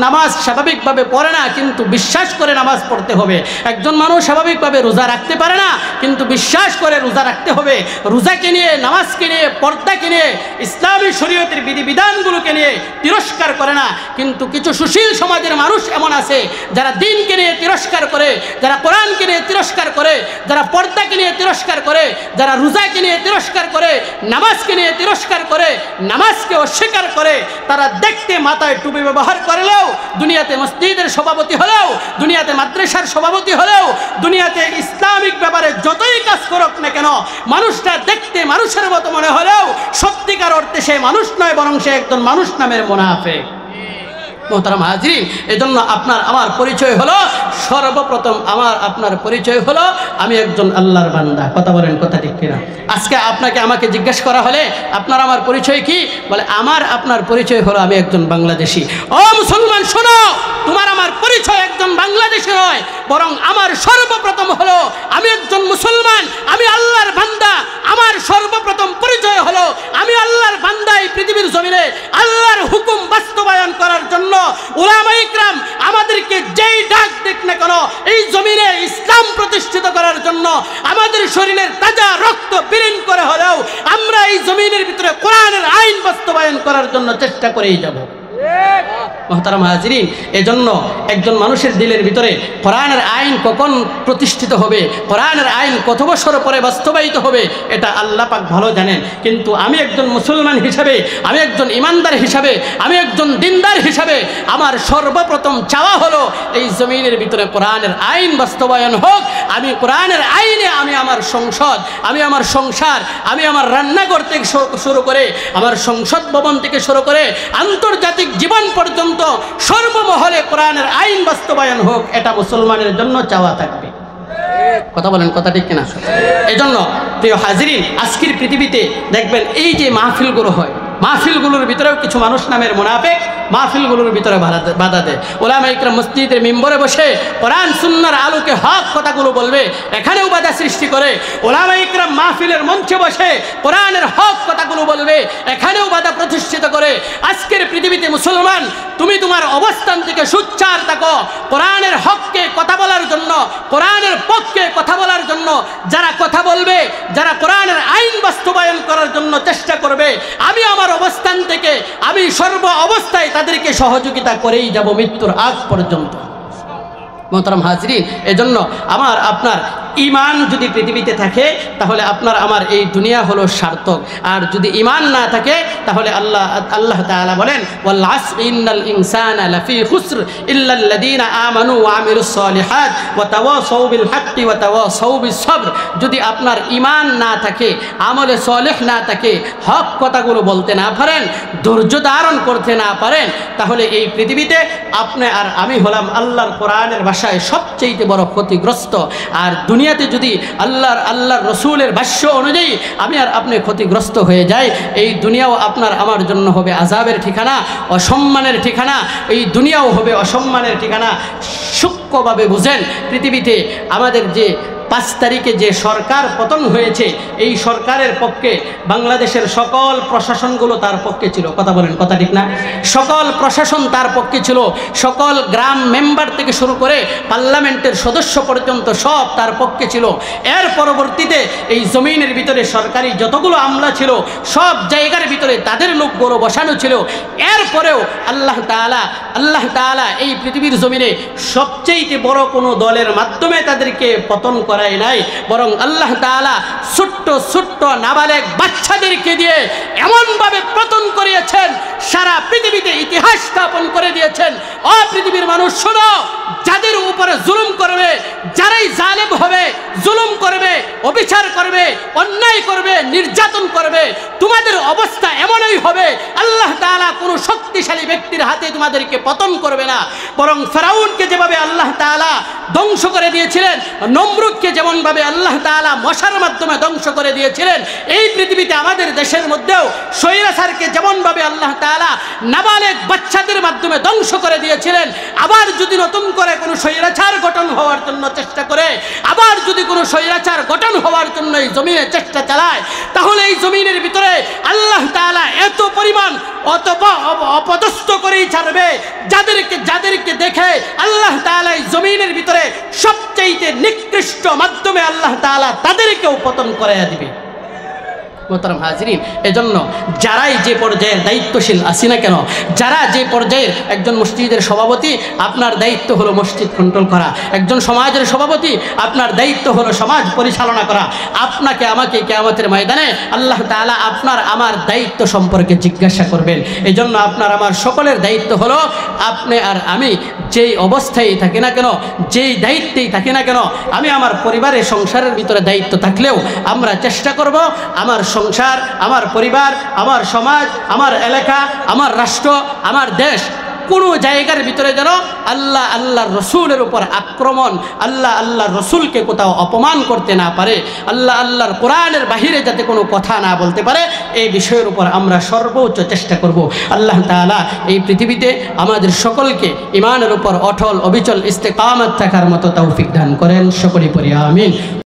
নামাজ স্বাভাবিকভাবে পড়ে না কিন্তু বিশ্বাস করে নামাজ পড়তে হবে। একজন মানুষ স্বাভাবিকভাবে রোজা রাখতে পারে না কিন্তু বিশ্বাস করে রোজা রাখতে হবে। রোজাকে নিয়ে, নামাজকে নিয়ে, পর্দাকে নিয়ে, ইসলামী শরীয়তের বিধিবিধানগুলোকে নিয়ে তিরস্কার করে না। কিন্তু কিছু সুশীল সমাজের মানুষ এমন আছে যারা দ্বীনকে নিয়ে তিরস্কার করে, যারা কোরআনকে নিয়ে তিরস্কার করে, যারা পর্দাকে নিয়ে তিরস্কার করে, যারা রোজাকে নিয়ে তিরস্কার করে, নামাজকে নিয়ে তিরস্কার করে, নামাজকে অস্বীকার করে। তারা দেখতে মাথায় টুপি ব্যবহার করলেও, দুনিয়াতে মসজিদের সভাপতি হলেও, দুনিয়াতে মাদ্রাসার সভাপতি হলেও, দুনিয়াতে ইসলামিক ব্যাপারে যতই কাজ করুক না কেন, মানুষটা দেখতে মানুষের মতো মনে হলেও সত্যিকার অর্থে সে মানুষ নয়, বরং সে একজন মানুষ নামের মুনাফিক। মোহতারাম হাজরিন, এজন্য আপনার আমার পরিচয় হলো, সর্বপ্রথম আমার আপনার পরিচয় হলো আমি একজন আল্লাহর বান্দা। কথা বলেন, কথা ঠিক কিনা? আজকে আপনাকে আমাকে জিজ্ঞেস করা হলে আপনার আমার পরিচয় কি? বলে আমার আপনার পরিচয় হলো আমি একজন বাংলাদেশি। ও মুসলমান শোনো, তোমার আমার পরিচয় একজন বাংলাদেশি নয়, বরং আমার সর্বপ্রথম হলো আমি একজন মুসলমান, আমি আল্লাহর বান্দা। আমার সর্বপ্রথম পরিচয় হলো আমি আল্লাহর বান্দা। এই পৃথিবীর জমিনে আল্লাহর হুকুম বাস্তবায়ন করার জন্য উলামায়ে ইকরাম আমাদেরকে যেই ডাক দেখ না কেন, এই জমিনে ইসলাম প্রতিষ্ঠিত করার জন্য আমাদের শরীরের তাজা রক্ত বিলীন করে হলেও আমরা এই জমিনের ভিতরে কোরআনের আইন বাস্তবায়ন করার জন্য চেষ্টা করেই যাব। মুহতারাম হাজিরিন, এজন্য একজন মানুষের দিলের ভিতরে কোরআনের আইন কখন প্রতিষ্ঠিত হবে, কোরআনের আইন কত বছর পরে বাস্তবায়িত হবে, এটা আল্লাহ পাক ভালো জানেন। কিন্তু আমি একজন মুসলমান হিসাবে, আমি একজন ইমানদার হিসাবে, আমি একজন দিনদার হিসাবে আমার সর্বপ্রথম চাওয়া হলো এই জমিনের ভিতরে কোরআনের আইন বাস্তবায়ন হোক। আমি কোরআনের আইনে আমি আমার সংসদ, আমি আমার সংসার, আমি আমার রান্নাঘর থেকে শুরু করে আমার সংসদ ভবন থেকে শুরু করে আন্তর্জাতিক জীবন পর্যন্ত সর্বমহলে কোরআনের আইন বাস্তবায়ন হোক, এটা মুসলমানের জন্য চাওয়া থাকবে। কথা বলেন, কথা ঠিক কিনা? এজন্য প্রিয় হাজিরিন, আজকের পৃথিবীতে দেখবেন এই যে মাহফিলগুলো হয়, মাহফিলগুলোর ভিতরেও কিছু মানুষ নামের মুনাফিক মাহফিলগুলোর ভিতরে বাধা দেয়। ওলামা ইকরাম মসজিদের মিম্বরে বসে কোরআন সুন্নাহর আলোকে হক কথাগুলো বলবে, এখানেও বাধা সৃষ্টি করে। ওলামা ইকরাম মাহফিলের মঞ্চে বসে কোরআনের হক কথাগুলো বলবে, এখানেও বাধা প্রতিষ্ঠিত করে। আজকের পৃথিবীতে মুসলমান, তুমি তোমার অবস্থান থেকে সুচ্চার থাকো। কোরআনের হককে কথা বলার জন্য, কোরআনের পক্ষে কথা বলার জন্য যারা কথা বলবে, যারা কোরআনের আইন বাস্তবায়ন করার জন্য চেষ্টা করবে, আমি আমার অবস্থান থেকে আমি সর্ব অবস্থায় তাদেরকে সহযোগিতা করেই যাব মৃত্যুর আগ পর্যন্ত। মোহতারাম হাজরিন, এজন্য আমার আপনার ঈমান যদি পৃথিবীতে থাকে তাহলে আপনার আমার এই দুনিয়া হলো সার্থক। আর যদি ঈমান না থাকে তাহলে আল্লাহ তাআলা বলেন, ওয়াল আসর ইন্নাল ইনসানা লাফি খুসর ইল্লাল্লাযীনা আমানু ওয়া আমিলুস সালিহাত ওয়া তাওয়াসাউ বিল হাক্কি ওয়া তাওয়াসাউ বিস সবর। যদি আপনার ঈমান না থাকে, আমলে সালেহ না থাকে, হক কথাগুলো বলতে না পারেন, ধৈর্য ধারণ করতে না পারেন, তাহলে এই পৃথিবীতে আপনি আর আমি হলাম আল্লাহর কোরআনের ভাষায় সবচেয়ে বড় ক্ষতিগ্রস্ত। আর দুনিয়াতে যদি আল্লাহর রসুলের ভাষ্য অনুযায়ী আমি আর আপনি ক্ষতিগ্রস্ত হয়ে যাই, এই দুনিয়াও আপনার আমার জন্য হবে আযাবের ঠিকানা, অসম্মানের ঠিকানা। এই দুনিয়াও হবে অসম্মানের ঠিকানা। সূক্ষ্মভাবে বুঝেন, পৃথিবীতে আমাদের যে 5 তারিখে যে সরকার পতন হয়েছে, এই সরকারের পক্ষে বাংলাদেশের সকল প্রশাসনগুলো তার পক্ষে ছিল। কথা বলেন, কথা ঠিক না? সকল প্রশাসন তার পক্ষে ছিল, সকল গ্রাম মেম্বার থেকে শুরু করে পার্লামেন্টের সদস্য পর্যন্ত সব তার পক্ষে ছিল। এর পরবর্তীতে এই জমিনের ভিতরে সরকারি যতগুলো আমলা ছিল সব জায়গার ভিতরে তাদের লোকগুলো বসানো ছিল। এরপরেও আল্লাহ তাআলা এই পৃথিবীর জমিনে সবচেয়ে বড় কোনো দলের মাধ্যমে তাদেরকে পতন করাই নাই, বরং আল্লাহ তাআলা ছোট্ট ছোট্ট নাবালেগ বাচ্চাদেরকে দিয়ে এমনভাবে পতন করিয়েছেন, সারা পৃথিবীতে ইতিহাস স্থাপন করে দিয়েছেন। ও পৃথিবীর মানুষ শোনো, যাদের উপরে জুলুম করবে, যারাই জালেম হবে, জুলুম করবে, অবিচার করবে, অন্যায় করবে, নির্যাতন করবে, তোমাদের অবস্থা এমনই হবে। আল্লাহ তাআলা কোনো শক্তিশালী ব্যক্তির হাতে তোমাদেরকে পতন করবে না, বরং ফেরাউনকে যেভাবে আল্লাহ তাআলা ধ্বংস করে দিয়েছিলেন, নমরুদকে যেমনভাবে আল্লাহ তাআলা মশার মাধ্যমে ধ্বংস করে দিয়েছিলেন, এই পৃথিবীতে আমাদের দেশের মধ্যেও স্বৈরাচারকে যেমনভাবে আল্লাহ তাআলা নাবালেগ বাচ্চাদের মাধ্যমে ধ্বংস করে দিয়েছিলেন, আবার যদি নতুন করে কোনো স্বৈরাচার গঠন হওয়ার জন্য চেষ্টা করে, আবার যদি কোনো স্বৈরাচার গঠন হওয়ার জন্য এই জমিনে চেষ্টা চালায়, তাহলে এই জমিনের ভিতরে আল্লাহ তাআলা এত পরিমাণ অপদস্থ করেই ছাড়বে, যাদেরকে দেখে আল্লাহ তাআলা এই জমিনের ভিতরে সবচেয়ে নিকৃষ্ট মাধ্যমে আল্লাহ তাআলা তাদেরকেও পতন করাইয়া দিবে। মোহতারাম হাজিরিন, এজন্য যারাই যে পর্যায়ের দায়িত্বশীল আছি না কেন, যারা যে পর্যায়ের, একজন মসজিদের সভাপতি, আপনার দায়িত্ব হলো মসজিদ কন্ট্রোল করা। একজন সমাজের সভাপতি, আপনার দায়িত্ব হলো সমাজ পরিচালনা করা। আপনাকে আমাকে কিয়ামতের ময়দানে আল্লাহ তাআলা আপনার আমার দায়িত্ব সম্পর্কে জিজ্ঞাসা করবেন। এজন্য আপনার আমার সকলের দায়িত্ব হলো, আপনি আর আমি যেই অবস্থায় থাকি না কেন, যেই দায়িত্বেই থাকি না কেন, আমি আমার পরিবারের সংসারের ভিতরে দায়িত্ব থাকলেও আমরা চেষ্টা করব আমার সংসার, আমার পরিবার, আমার সমাজ, আমার এলাকা, আমার রাষ্ট্র, আমার দেশ, কোনো জায়গার ভিতরে যেন আল্লাহর রসুলের উপর আক্রমণ, আল্লাহর রসুলকে কোথাও অপমান করতে না পারে, আল্লাহর কোরআনের বাহিরে যাতে কোনো কথা না বলতে পারে, এই বিষয়ের উপর আমরা সর্বোচ্চ চেষ্টা করব। আল্লাহ তাআলা এই পৃথিবীতে আমাদের সকলকে ঈমানের উপর অটল অবিচল ইস্তেকামত থাকার মতো তৌফিক দান করেন। সকলে পড়ি আমিন।